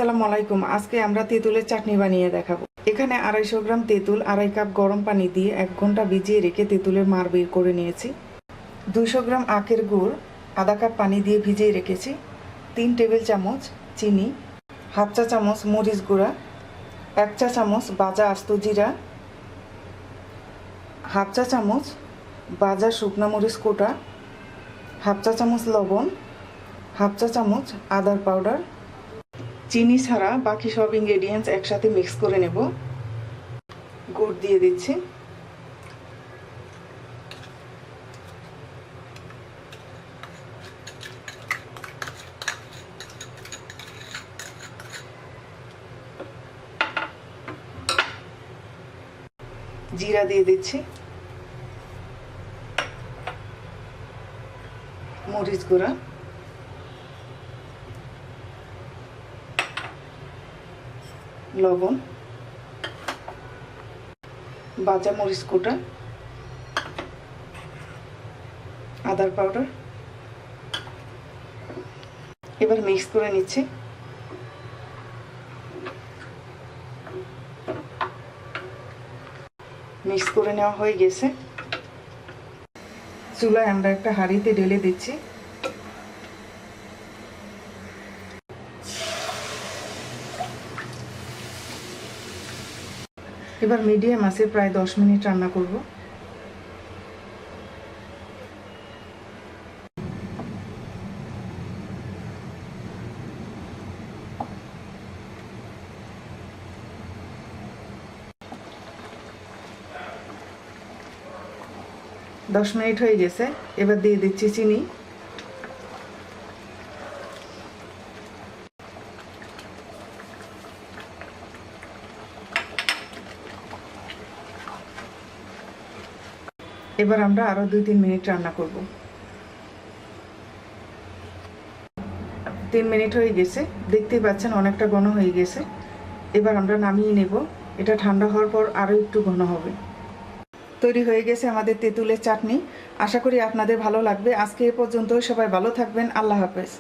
আসসালামু আলাইকুম। আজকে আমরা তেঁতুলের চাটনি বানিয়ে দেখাবো। এখানে 250 গ্রাম তেঁতুল 2.5 কাপ গরম পানি দিয়ে 1 ঘন্টা ভিজিয়ে রেখে তেঁতুলের মাড় বের করে নিয়েছি। 200 গ্রাম আখের গুড় আধা কাপ পানি দিয়ে ভিজিয়ে রেখেছি। 3 টেবিল চামচ চিনি, হাফ চা চামচ মরিচ গুঁড়া, 1 চা চামচ ভাজা আস্ত জিরা, হাফ চা চামচ ভাজা শুকনা মরিচ কোটা, হাফ চা চামচ লবণ, হাফ চা চামচ আদার পাউডার। চিনি ছাড়া বাকি সব ইনগ্রেডিয়েন্টস একসাথে মিক্স করে নেব। গুড় দিয়ে দিচ্ছি, জিরা দিয়ে দিচ্ছি, মরিচ গুঁড়া, লবণ, ভাজা মরিচ কোটা, আদার পাউডার। এবার মিক্স করে নিচ্ছি। মিক্স করে নেওয়া হয়ে গেছে। চুলায় আমরা একটা হাঁড়িতে ঢেলে দিচ্ছি। এবার মিডিয়াম আঁচে প্রায় 10 মিনিট রান্না করব। দশ মিনিট হয়ে গেছে। এবার দিয়ে দিচ্ছি চিনি, এবার আমরা আরো 2-3 মিনিট রান্না করব। 3 মিনিট হয়ে গেছে, দেখতেই পাচ্ছেন অনেকটা ঘন হয়ে গেছে। এবার আমরা নামিয়ে নেব। এটা ঠান্ডা হওয়ার পর আরো একটু ঘন হবে। তৈরি হয়ে গেছে আমাদের তেঁতুলের চাটনি। আশা করি আপনাদের ভালো লাগবে। আজকে এ পর্যন্ত, সবাই ভালো থাকবেন। আল্লাহ হাফেজ।